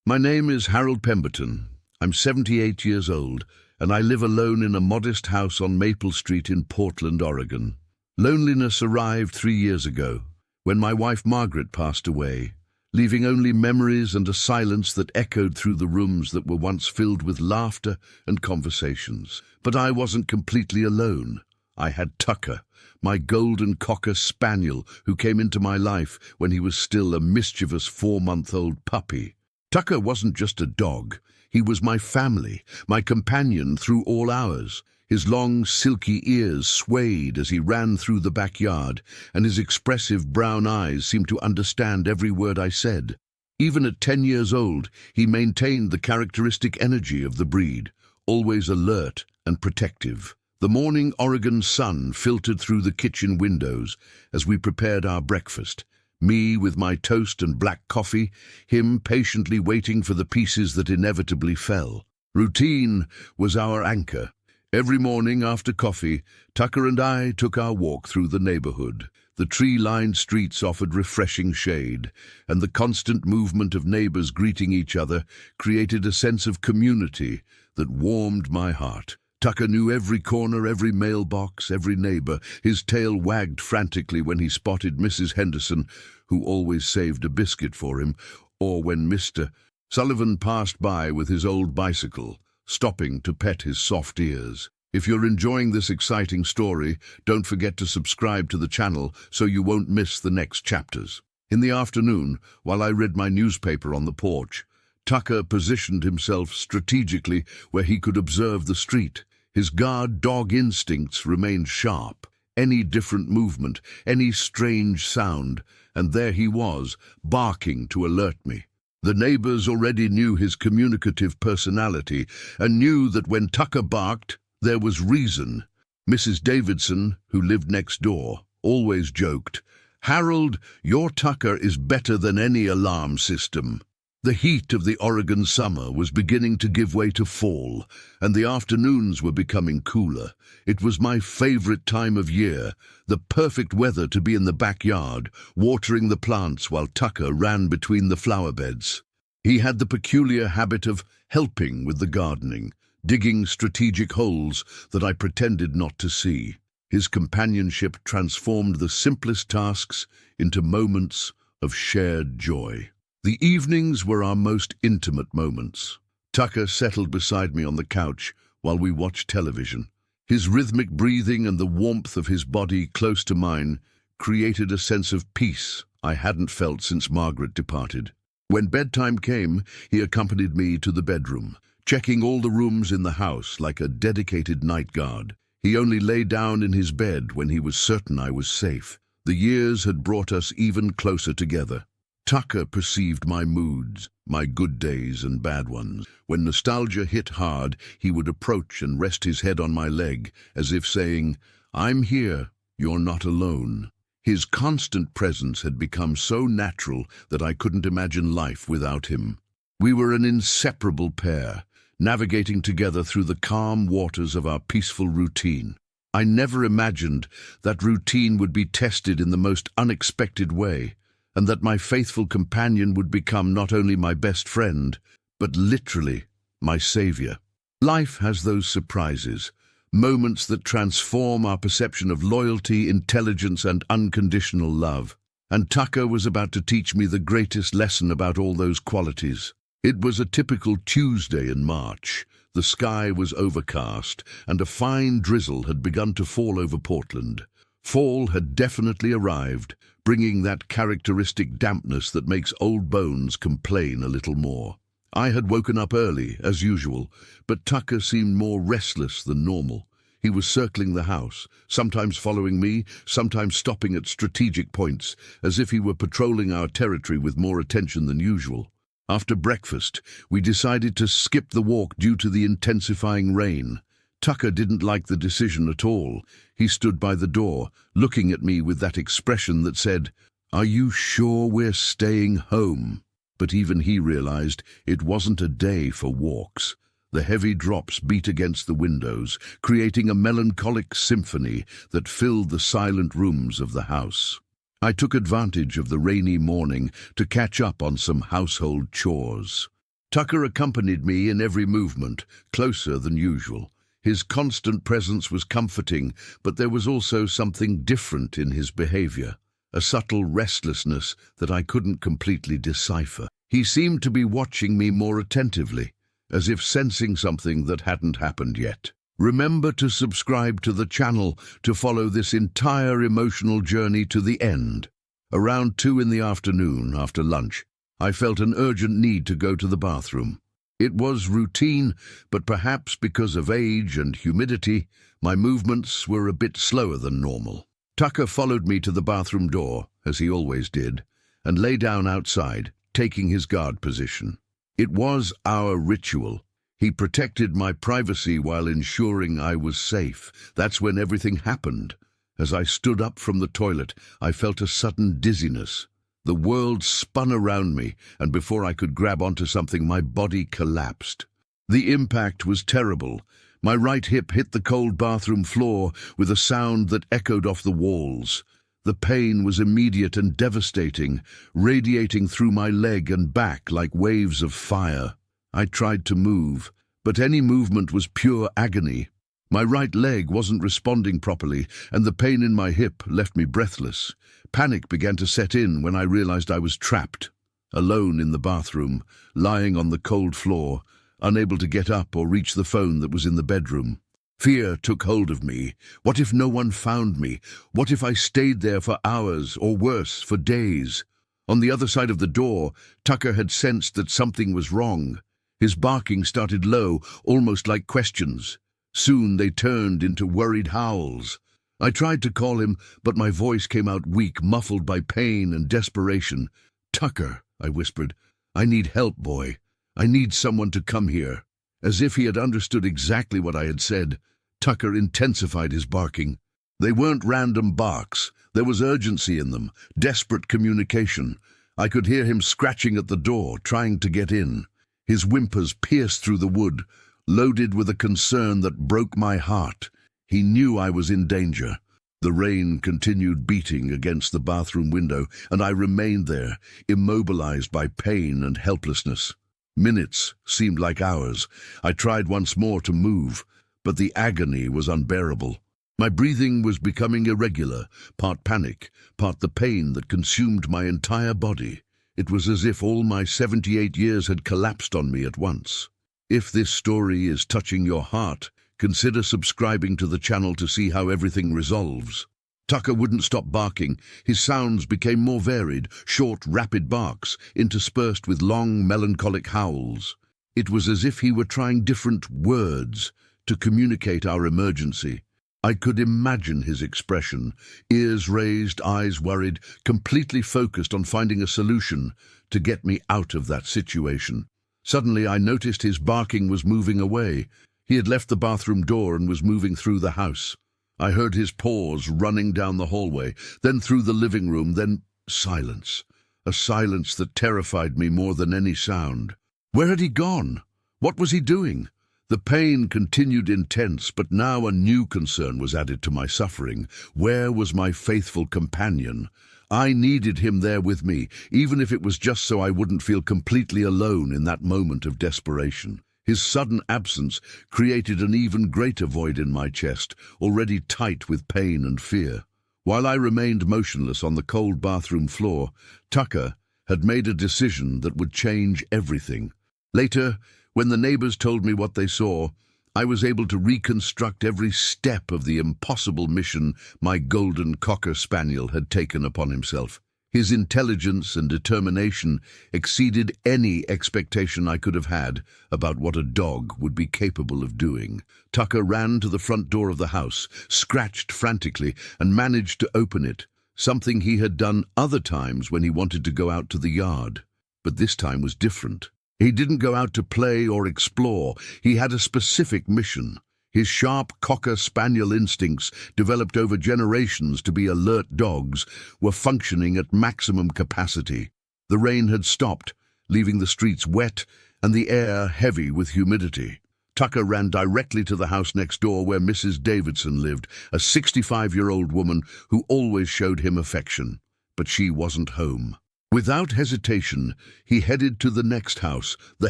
My name is Harold Pemberton. I'm 78 years old, and I live alone in a modest house on Maple Street in Portland, Oregon. Loneliness arrived 3 years ago, when my wife Margaret passed away, leaving only memories and a silence that echoed through the rooms that were once filled with laughter and conversations. But I wasn't completely alone. I had Tucker, my golden cocker spaniel, who came into my life when he was still a mischievous 4-month-old puppy. Tucker wasn't just a dog. He was my family, my companion through all hours. His long, silky ears swayed as he ran through the backyard, and his expressive brown eyes seemed to understand every word I said. Even at 10 years old, he maintained the characteristic energy of the breed, always alert and protective. The morning Oregon sun filtered through the kitchen windows as we prepared our breakfast, me with my toast and black coffee, him patiently waiting for the pieces that inevitably fell. Routine was our anchor. Every morning after coffee, Tucker and I took our walk through the neighborhood. The tree-lined streets offered refreshing shade, and the constant movement of neighbors greeting each other created a sense of community that warmed my heart. Tucker knew every corner, every mailbox, every neighbor. His tail wagged frantically when he spotted Mrs. Henderson, who always saved a biscuit for him, or when Mr. Sullivan passed by with his old bicycle, stopping to pet his soft ears. If you're enjoying this exciting story, don't forget to subscribe to the channel so you won't miss the next chapters. In the afternoon, while I read my newspaper on the porch, Tucker positioned himself strategically where he could observe the street. His guard dog instincts remained sharp. Any different movement, any strange sound, and there he was, barking to alert me. The neighbors already knew his communicative personality and knew that when Tucker barked, there was reason. Mrs. Davidson, who lived next door, always joked, "Harold, your Tucker is better than any alarm system." The heat of the Oregon summer was beginning to give way to fall, and the afternoons were becoming cooler. It was my favorite time of year, the perfect weather to be in the backyard, watering the plants while Tucker ran between the flower beds. He had the peculiar habit of helping with the gardening, digging strategic holes that I pretended not to see. His companionship transformed the simplest tasks into moments of shared joy. The evenings were our most intimate moments. Tucker settled beside me on the couch while we watched television. His rhythmic breathing and the warmth of his body close to mine created a sense of peace I hadn't felt since Margaret departed. When bedtime came, he accompanied me to the bedroom, checking all the rooms in the house like a dedicated night guard. He only lay down in his bed when he was certain I was safe. The years had brought us even closer together. Tucker perceived my moods, my good days and bad ones. When nostalgia hit hard, he would approach and rest his head on my leg, as if saying, "I'm here, you're not alone." His constant presence had become so natural that I couldn't imagine life without him. We were an inseparable pair, navigating together through the calm waters of our peaceful routine. I never imagined that routine would be tested in the most unexpected way, and that my faithful companion would become not only my best friend, but literally my savior. Life has those surprises, moments that transform our perception of loyalty, intelligence, and unconditional love. And Tucker was about to teach me the greatest lesson about all those qualities. It was a typical Tuesday in March. The sky was overcast, and a fine drizzle had begun to fall over Portland. Fall had definitely arrived, bringing that characteristic dampness that makes old bones complain a little more. I had woken up early, as usual, but Tucker seemed more restless than normal. He was circling the house, sometimes following me, sometimes stopping at strategic points, as if he were patrolling our territory with more attention than usual. After breakfast, we decided to skip the walk due to the intensifying rain. Tucker didn't like the decision at all. He stood by the door, looking at me with that expression that said, "Are you sure we're staying home?" But even he realized it wasn't a day for walks. The heavy drops beat against the windows, creating a melancholic symphony that filled the silent rooms of the house. I took advantage of the rainy morning to catch up on some household chores. Tucker accompanied me in every movement, closer than usual. His constant presence was comforting, but there was also something different in his behavior, a subtle restlessness that I couldn't completely decipher. He seemed to be watching me more attentively, as if sensing something that hadn't happened yet. Remember to subscribe to the channel to follow this entire emotional journey to the end. Around 2 in the afternoon, after lunch, I felt an urgent need to go to the bathroom. It was routine, but perhaps because of age and humidity, my movements were a bit slower than normal. Tucker followed me to the bathroom door, as he always did, and lay down outside, taking his guard position. It was our ritual. He protected my privacy while ensuring I was safe. That's when everything happened. As I stood up from the toilet, I felt a sudden dizziness. The world spun around me, and before I could grab onto something, my body collapsed. The impact was terrible. My right hip hit the cold bathroom floor with a sound that echoed off the walls. The pain was immediate and devastating, radiating through my leg and back like waves of fire. I tried to move, but any movement was pure agony. My right leg wasn't responding properly, and the pain in my hip left me breathless. Panic began to set in when I realized I was trapped, alone in the bathroom, lying on the cold floor, unable to get up or reach the phone that was in the bedroom. Fear took hold of me. What if no one found me? What if I stayed there for hours, or worse, for days? On the other side of the door, Tucker had sensed that something was wrong. His barking started low, almost like questions. Soon they turned into worried howls. I tried to call him, but my voice came out weak, muffled by pain and desperation. "Tucker," I whispered, "I need help, boy. I need someone to come here." As if he had understood exactly what I had said, Tucker intensified his barking. They weren't random barks. There was urgency in them, desperate communication. I could hear him scratching at the door, trying to get in. His whimpers pierced through the wood, loaded with a concern that broke my heart. He knew I was in danger. The rain continued beating against the bathroom window, and I remained there, immobilized by pain and helplessness. Minutes seemed like hours. I tried once more to move, but the agony was unbearable. My breathing was becoming irregular, part panic, part the pain that consumed my entire body. It was as if all my 78 years had collapsed on me at once. If this story is touching your heart, consider subscribing to the channel to see how everything resolves. Tucker wouldn't stop barking. His sounds became more varied, short, rapid barks, interspersed with long, melancholic howls. It was as if he were trying different words to communicate our emergency. I could imagine his expression, ears raised, eyes worried, completely focused on finding a solution to get me out of that situation. Suddenly, I noticed his barking was moving away. He had left the bathroom door and was moving through the house. I heard his paws running down the hallway, then through the living room, then silence. A silence that terrified me more than any sound. Where had he gone? What was he doing? The pain continued intense, but now a new concern was added to my suffering. Where was my faithful companion? I needed him there with me, even if it was just so I wouldn't feel completely alone in that moment of desperation. His sudden absence created an even greater void in my chest, already tight with pain and fear. While I remained motionless on the cold bathroom floor, Tucker had made a decision that would change everything. Later, when the neighbors told me what they saw, I was able to reconstruct every step of the impossible mission my golden cocker spaniel had taken upon himself. His intelligence and determination exceeded any expectation I could have had about what a dog would be capable of doing. Tucker ran to the front door of the house, scratched frantically, and managed to open it, something he had done other times when he wanted to go out to the yard. But this time was different. He didn't go out to play or explore. He had a specific mission. His sharp cocker spaniel instincts, developed over generations to be alert dogs, were functioning at maximum capacity. The rain had stopped, leaving the streets wet and the air heavy with humidity. Tucker ran directly to the house next door where Mrs. Davidson lived, a 65-year-old woman who always showed him affection. But she wasn't home. Without hesitation, he headed to the next house, the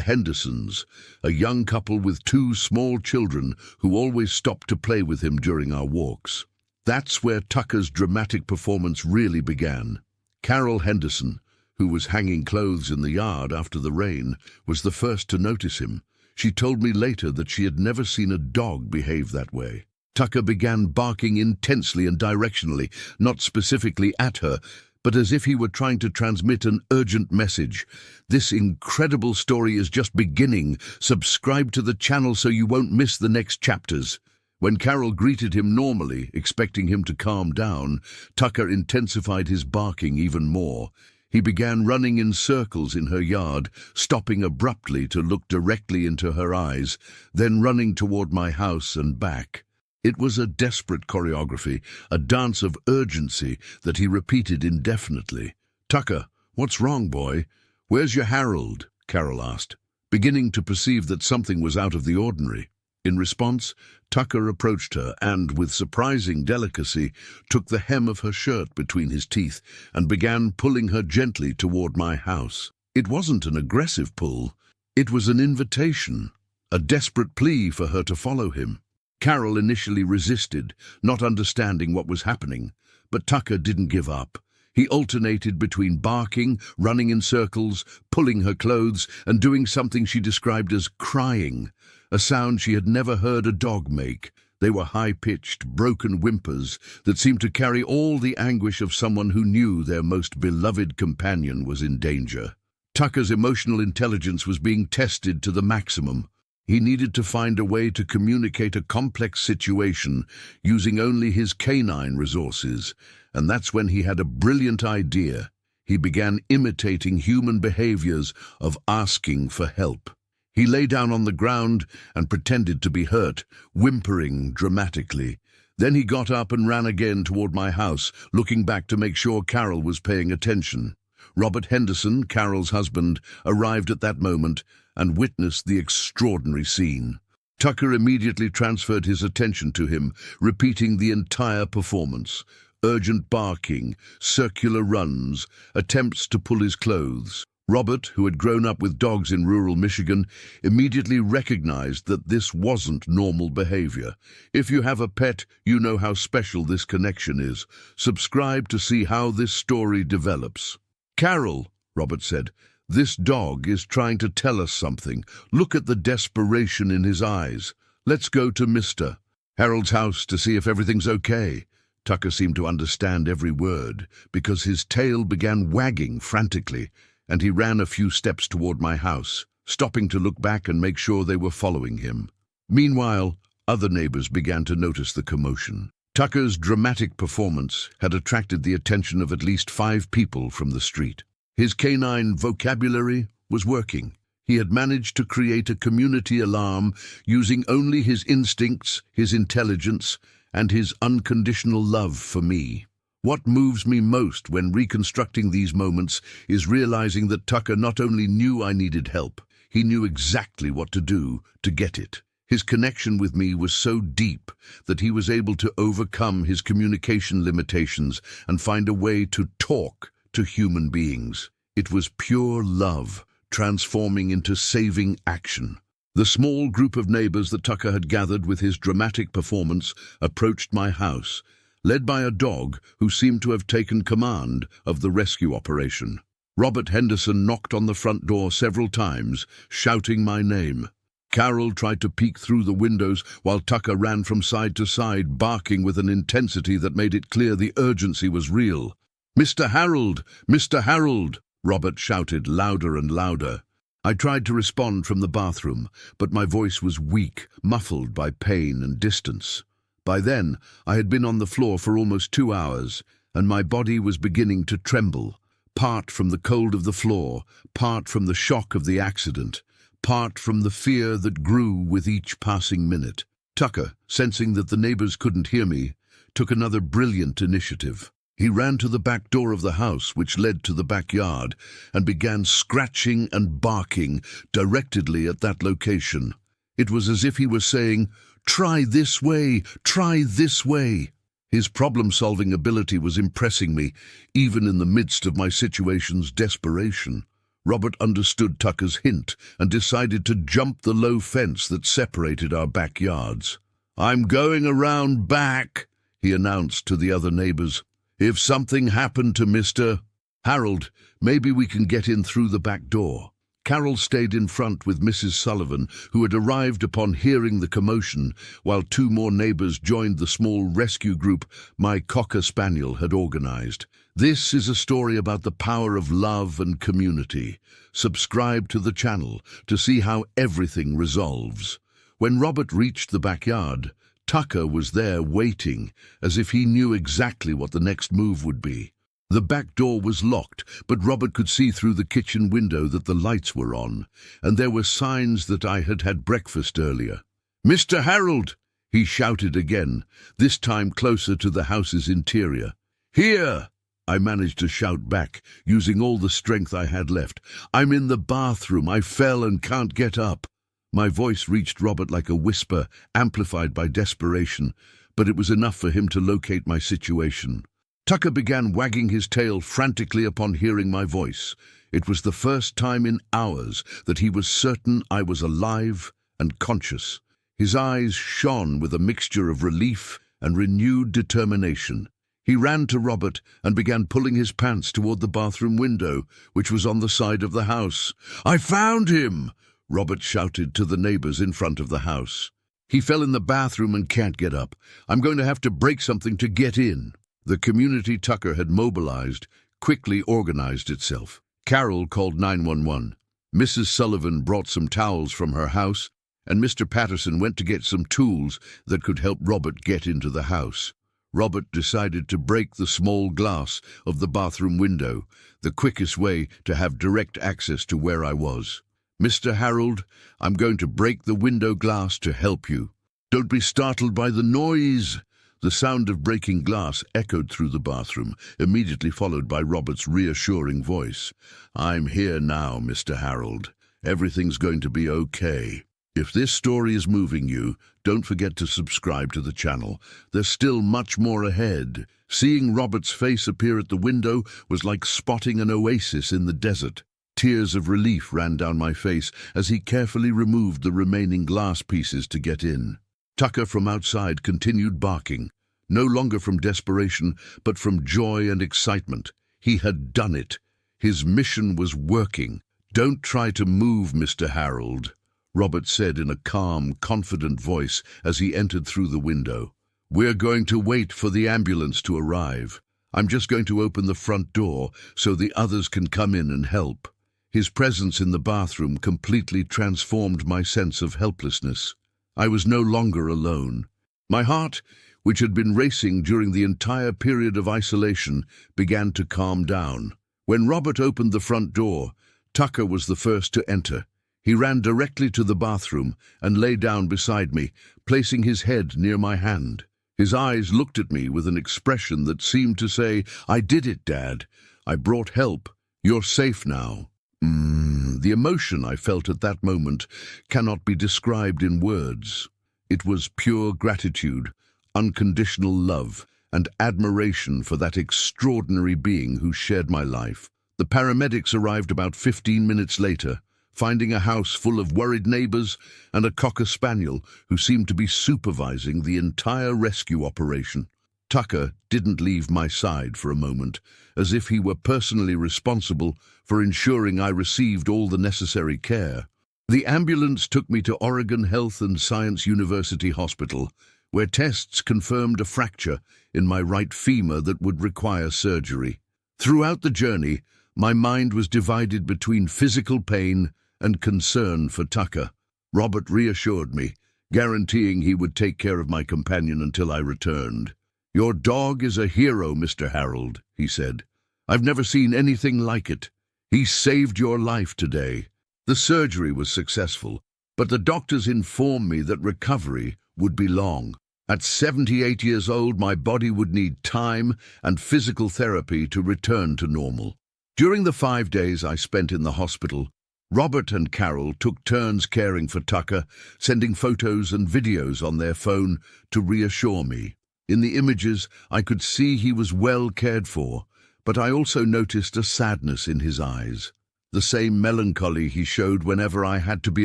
Hendersons, a young couple with two small children who always stopped to play with him during our walks. That's where Tucker's dramatic performance really began. Carol Henderson, who was hanging clothes in the yard after the rain, was the first to notice him. She told me later that she had never seen a dog behave that way. Tucker began barking intensely and directionally, not specifically at her, but as if he were trying to transmit an urgent message. This incredible story is just beginning. Subscribe to the channel so you won't miss the next chapters. When Carol greeted him normally, expecting him to calm down, Tucker intensified his barking even more. He began running in circles in her yard, stopping abruptly to look directly into her eyes, then running toward my house and back. It was a desperate choreography, a dance of urgency that he repeated indefinitely. "Tucker, what's wrong, boy? Where's your Harold?" Carol asked, beginning to perceive that something was out of the ordinary. In response, Tucker approached her and, with surprising delicacy, took the hem of her shirt between his teeth and began pulling her gently toward my house. It wasn't an aggressive pull. It was an invitation, a desperate plea for her to follow him. Carol initially resisted, not understanding what was happening, but Tucker didn't give up. He alternated between barking, running in circles, pulling her clothes, and doing something she described as crying, a sound she had never heard a dog make. They were high-pitched, broken whimpers that seemed to carry all the anguish of someone who knew their most beloved companion was in danger. Tucker's emotional intelligence was being tested to the maximum. He needed to find a way to communicate a complex situation using only his canine resources, and that's when he had a brilliant idea. He began imitating human behaviors of asking for help. He lay down on the ground and pretended to be hurt, whimpering dramatically. Then he got up and ran again toward my house, looking back to make sure Carol was paying attention. Robert Henderson, Carol's husband, arrived at that moment and witnessed the extraordinary scene. Tucker immediately transferred his attention to him, repeating the entire performance. Urgent barking, circular runs, attempts to pull his clothes. Robert, who had grown up with dogs in rural Michigan, immediately recognized that this wasn't normal behavior. If you have a pet, you know how special this connection is. Subscribe to see how this story develops. "Carol," Robert said, "this dog is trying to tell us something. Look at the desperation in his eyes. Let's go to Mr. Harold's house to see if everything's okay." Tucker seemed to understand every word, because his tail began wagging frantically, and he ran a few steps toward my house, stopping to look back and make sure they were following him. Meanwhile, other neighbors began to notice the commotion. Tucker's dramatic performance had attracted the attention of at least 5 people from the street. His canine vocabulary was working. He had managed to create a community alarm using only his instincts, his intelligence, and his unconditional love for me. What moves me most when reconstructing these moments is realizing that Tucker not only knew I needed help, he knew exactly what to do to get it. His connection with me was so deep that he was able to overcome his communication limitations and find a way to talk to human beings. It was pure love, transforming into saving action. The small group of neighbors that Tucker had gathered with his dramatic performance approached my house, led by a dog who seemed to have taken command of the rescue operation. Robert Henderson knocked on the front door several times, shouting my name. Carol tried to peek through the windows while Tucker ran from side to side, barking with an intensity that made it clear the urgency was real. "Mr. Harold! Mr. Harold!" Robert shouted louder and louder. I tried to respond from the bathroom, but my voice was weak, muffled by pain and distance. By then, I had been on the floor for almost 2 hours, and my body was beginning to tremble, part from the cold of the floor, part from the shock of the accident, part from the fear that grew with each passing minute. Tucker, sensing that the neighbors couldn't hear me, took another brilliant initiative. He ran to the back door of the house, which led to the backyard, and began scratching and barking directly at that location. It was as if he was saying, "Try this way, try this way." His problem-solving ability was impressing me, even in the midst of my situation's desperation. Robert understood Tucker's hint and decided to jump the low fence that separated our backyards. "I'm going around back," he announced to the other neighbors. "If something happened to Mr. Harold, maybe we can get in through the back door." Carol stayed in front with Mrs. Sullivan, who had arrived upon hearing the commotion, while two more neighbors joined the small rescue group my Cocker Spaniel had organized. This is a story about the power of love and community. Subscribe to the channel to see how everything resolves. When Robert reached the backyard, Tucker was there waiting, as if he knew exactly what the next move would be. The back door was locked, but Robert could see through the kitchen window that the lights were on, and there were signs that I had had breakfast earlier. "Mr. Harold!" he shouted again, this time closer to the house's interior. "Here!" I managed to shout back, using all the strength I had left. "I'm in the bathroom. I fell and can't get up." My voice reached Robert like a whisper, amplified by desperation, but it was enough for him to locate my situation. Tucker began wagging his tail frantically upon hearing my voice. It was the first time in hours that he was certain I was alive and conscious. His eyes shone with a mixture of relief and renewed determination. He ran to Robert and began pulling his pants toward the bathroom window, which was on the side of the house. "I found him!" Robert shouted to the neighbors in front of the house. "He fell in the bathroom and can't get up. I'm going to have to break something to get in." The community Tucker had mobilized quickly organized itself. Carol called 911. Mrs. Sullivan brought some towels from her house, and Mr. Patterson went to get some tools that could help Robert get into the house. Robert decided to break the small glass of the bathroom window, the quickest way to have direct access to where I was. "Mr. Harold, I'm going to break the window glass to help you. Don't be startled by the noise." The sound of breaking glass echoed through the bathroom, immediately followed by Robert's reassuring voice. "I'm here now, Mr. Harold. Everything's going to be okay." If this story is moving you, don't forget to subscribe to the channel. There's still much more ahead. Seeing Robert's face appear at the window was like spotting an oasis in the desert. Tears of relief ran down my face as he carefully removed the remaining glass pieces to get in. Tucker from outside continued barking, no longer from desperation, but from joy and excitement. He had done it. His mission was working. "Don't try to move, Mr. Harold," Robert said in a calm, confident voice as he entered through the window. "We're going to wait for the ambulance to arrive. I'm just going to open the front door so the others can come in and help." His presence in the bathroom completely transformed my sense of helplessness. I was no longer alone. My heart, which had been racing during the entire period of isolation, began to calm down. When Robert opened the front door, Tucker was the first to enter. He ran directly to the bathroom and lay down beside me, placing his head near my hand. His eyes looked at me with an expression that seemed to say, "I did it, Dad. I brought help. You're safe now." The emotion I felt at that moment cannot be described in words. It was pure gratitude, unconditional love, and admiration for that extraordinary being who shared my life. The paramedics arrived about 15 minutes later, finding a house full of worried neighbors and a Cocker Spaniel who seemed to be supervising the entire rescue operation. Tucker didn't leave my side for a moment, as if he were personally responsible for ensuring I received all the necessary care. The ambulance took me to Oregon Health and Science University Hospital, where tests confirmed a fracture in my right femur that would require surgery. Throughout the journey, my mind was divided between physical pain and concern for Tucker. Robert reassured me, guaranteeing he would take care of my companion until I returned. "Your dog is a hero, Mr. Harold," he said. "I've never seen anything like it. He saved your life today." The surgery was successful, but the doctors informed me that recovery would be long. At 78 years old, my body would need time and physical therapy to return to normal. During the 5 days I spent in the hospital, Robert and Carol took turns caring for Tucker, sending photos and videos on their phone to reassure me. In the images, I could see he was well cared for, but I also noticed a sadness in his eyes, the same melancholy he showed whenever I had to be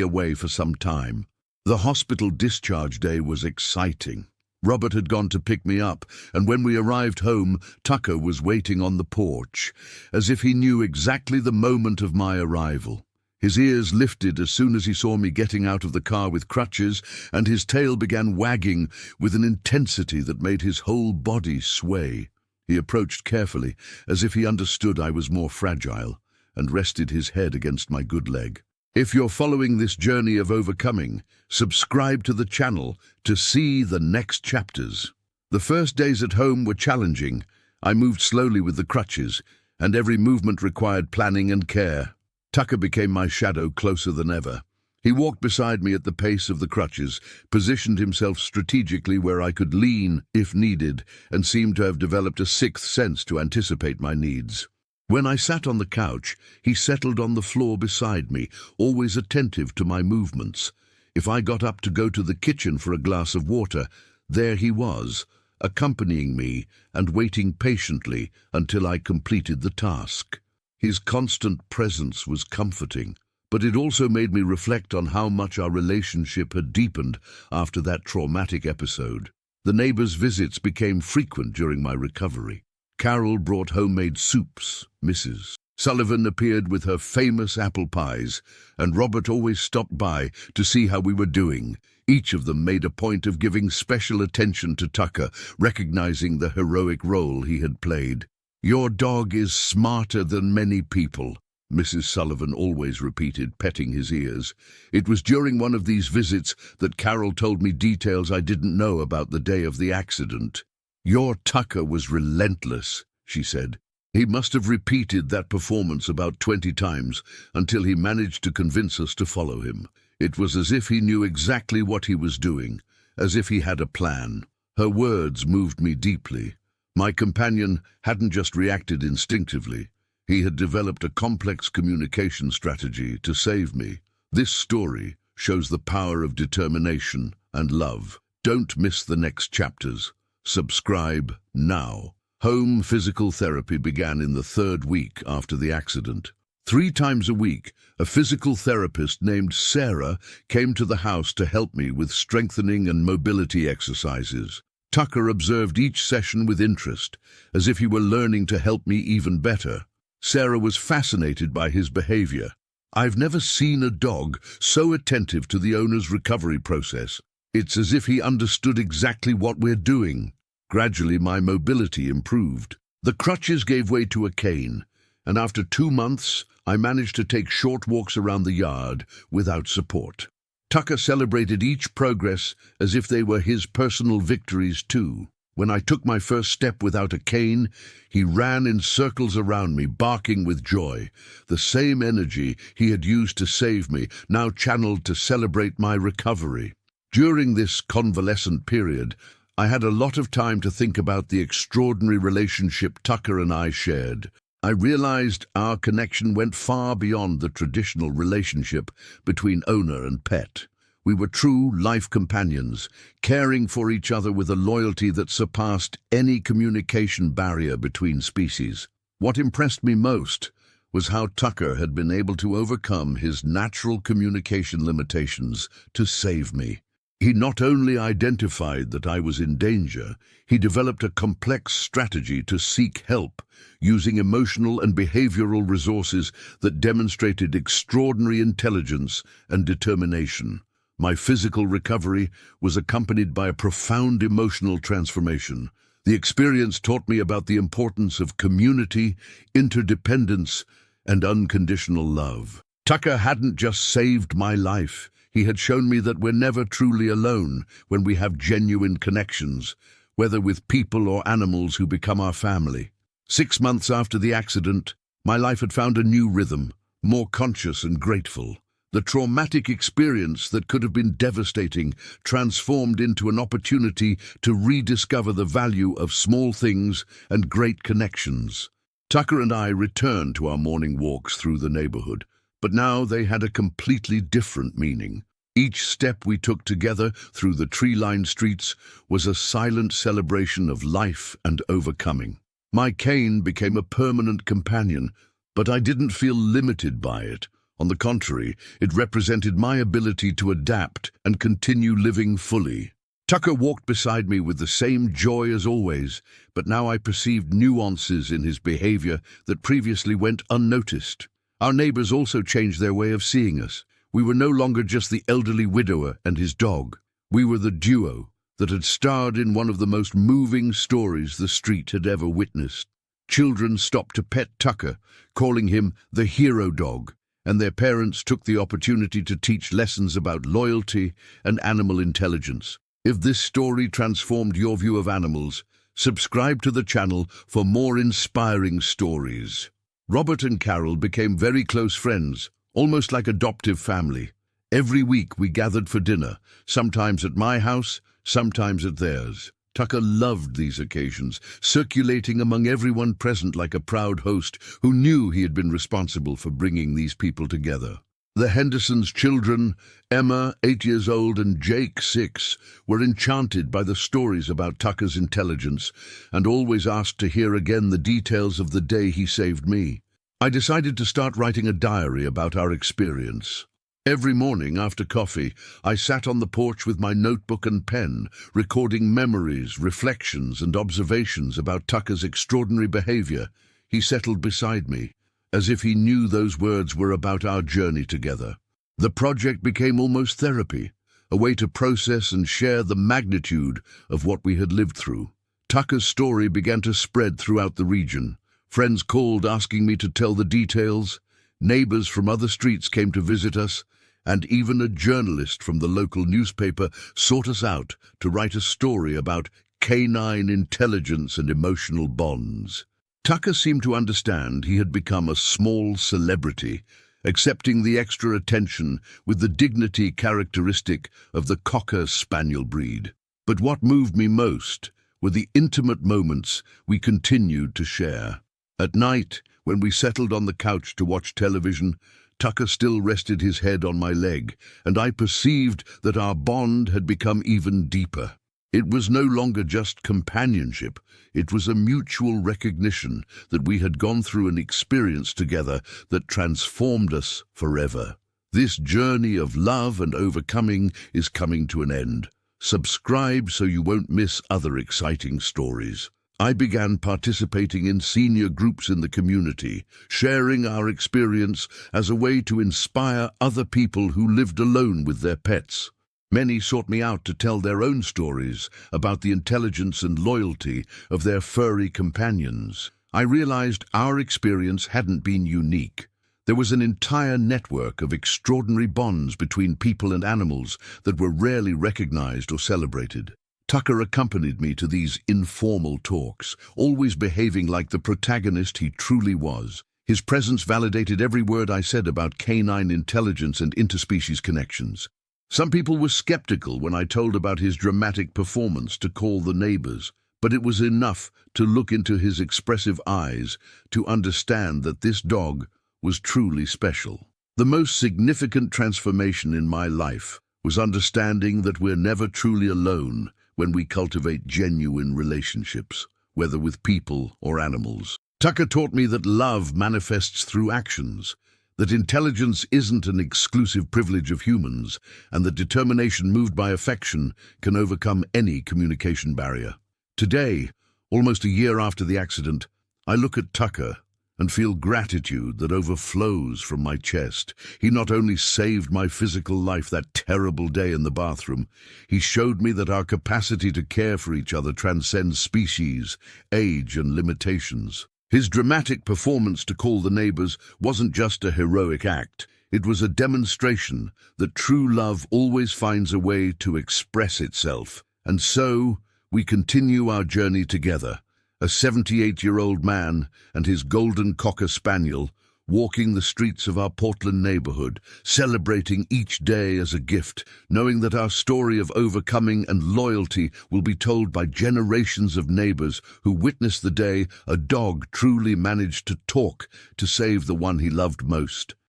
away for some time. The hospital discharge day was exciting. Robert had gone to pick me up, and when we arrived home, Tucker was waiting on the porch, as if he knew exactly the moment of my arrival. His ears lifted as soon as he saw me getting out of the car with crutches, and his tail began wagging with an intensity that made his whole body sway. He approached carefully, as if he understood I was more fragile, and rested his head against my good leg. If you're following this journey of overcoming, subscribe to the channel to see the next chapters. The first days at home were challenging. I moved slowly with the crutches, and every movement required planning and care. Tucker became my shadow closer than ever. He walked beside me at the pace of the crutches, positioned himself strategically where I could lean if needed, and seemed to have developed a sixth sense to anticipate my needs. When I sat on the couch, he settled on the floor beside me, always attentive to my movements. If I got up to go to the kitchen for a glass of water, there he was, accompanying me and waiting patiently until I completed the task. His constant presence was comforting, but it also made me reflect on how much our relationship had deepened after that traumatic episode. The neighbors' visits became frequent during my recovery. Carol brought homemade soups, Mrs. Sullivan appeared with her famous apple pies, and Robert always stopped by to see how we were doing. Each of them made a point of giving special attention to Tucker, recognizing the heroic role he had played. "Your dog is smarter than many people," Mrs. Sullivan always repeated, petting his ears. It was during one of these visits that Carol told me details I didn't know about the day of the accident. "Your Tucker was relentless," she said. "He must have repeated that performance about 20 times until he managed to convince us to follow him. It was as if he knew exactly what he was doing, as if he had a plan." Her words moved me deeply. My companion hadn't just reacted instinctively. He had developed a complex communication strategy to save me. This story shows the power of determination and love. Don't miss the next chapters. Subscribe now. Home physical therapy began in the 3rd week after the accident. 3 times a week, a physical therapist named Sarah came to the house to help me with strengthening and mobility exercises. Tucker observed each session with interest, as if he were learning to help me even better. Sarah was fascinated by his behavior. "I've never seen a dog so attentive to the owner's recovery process. It's as if he understood exactly what we're doing." Gradually, my mobility improved. The crutches gave way to a cane, and after 2 months, I managed to take short walks around the yard without support. Tucker celebrated each progress as if they were his personal victories too. When I took my first step without a cane, he ran in circles around me, barking with joy. The same energy he had used to save me now channeled to celebrate my recovery. During this convalescent period, I had a lot of time to think about the extraordinary relationship Tucker and I shared. I realized our connection went far beyond the traditional relationship between owner and pet. We were true life companions, caring for each other with a loyalty that surpassed any communication barrier between species. What impressed me most was how Tucker had been able to overcome his natural communication limitations to save me. He not only identified that I was in danger, he developed a complex strategy to seek help, using emotional and behavioral resources that demonstrated extraordinary intelligence and determination. My physical recovery was accompanied by a profound emotional transformation. The experience taught me about the importance of community, interdependence, and unconditional love. Tucker hadn't just saved my life. He had shown me that we're never truly alone when we have genuine connections, whether with people or animals who become our family. 6 months after the accident, my life had found a new rhythm, more conscious and grateful. The traumatic experience that could have been devastating transformed into an opportunity to rediscover the value of small things and great connections. Tucker and I returned to our morning walks through the neighborhood, but now they had a completely different meaning. Each step we took together through the tree-lined streets was a silent celebration of life and overcoming. My cane became a permanent companion, but I didn't feel limited by it. On the contrary, it represented my ability to adapt and continue living fully. Tucker walked beside me with the same joy as always, but now I perceived nuances in his behavior that previously went unnoticed. Our neighbors also changed their way of seeing us. We were no longer just the elderly widower and his dog. We were the duo that had starred in one of the most moving stories the street had ever witnessed. Children stopped to pet Tucker, calling him the hero dog, and their parents took the opportunity to teach lessons about loyalty and animal intelligence. If this story transformed your view of animals, subscribe to the channel for more inspiring stories. Robert and Carol became very close friends, almost like adoptive family. Every week we gathered for dinner, sometimes at my house, sometimes at theirs. Tucker loved these occasions, circulating among everyone present like a proud host who knew he had been responsible for bringing these people together. The Hendersons' children, Emma, 8 years old, and Jake, 6, were enchanted by the stories about Tucker's intelligence and always asked to hear again the details of the day he saved me. I decided to start writing a diary about our experience. Every morning after coffee, I sat on the porch with my notebook and pen, recording memories, reflections, and observations about Tucker's extraordinary behavior. He settled beside me, as if he knew those words were about our journey together. The project became almost therapy, a way to process and share the magnitude of what we had lived through. Tucker's story began to spread throughout the region. Friends called asking me to tell the details. Neighbors from other streets came to visit us, and even a journalist from the local newspaper sought us out to write a story about canine intelligence and emotional bonds. Tucker seemed to understand he had become a small celebrity, accepting the extra attention with the dignity characteristic of the Cocker Spaniel breed. But what moved me most were the intimate moments we continued to share. At night, when we settled on the couch to watch television, Tucker still rested his head on my leg, and I perceived that our bond had become even deeper. It was no longer just companionship, it was a mutual recognition that we had gone through an experience together that transformed us forever. This journey of love and overcoming is coming to an end. Subscribe so you won't miss other exciting stories. I began participating in senior groups in the community, sharing our experience as a way to inspire other people who lived alone with their pets. Many sought me out to tell their own stories about the intelligence and loyalty of their furry companions. I realized our experience hadn't been unique. There was an entire network of extraordinary bonds between people and animals that were rarely recognized or celebrated. Tucker accompanied me to these informal talks, always behaving like the protagonist he truly was. His presence validated every word I said about canine intelligence and interspecies connections. Some people were skeptical when I told about his dramatic performance to call the neighbors, but it was enough to look into his expressive eyes to understand that this dog was truly special. The most significant transformation in my life was understanding that we're never truly alone when we cultivate genuine relationships, whether with people or animals. Tucker taught me that love manifests through actions, that intelligence isn't an exclusive privilege of humans, and that determination moved by affection can overcome any communication barrier. Today, almost a year after the accident, I look at Tucker and feel gratitude that overflows from my chest. He not only saved my physical life that terrible day in the bathroom, he showed me that our capacity to care for each other transcends species, age, and limitations. His dramatic performance to call the neighbors wasn't just a heroic act. It was a demonstration that true love always finds a way to express itself. And so, we continue our journey together. A 78-year-old man and his golden Cocker Spaniel walking the streets of our Portland neighborhood, celebrating each day as a gift, knowing that our story of overcoming and loyalty will be told by generations of neighbors who witnessed the day a dog truly managed to talk to save the one he loved most.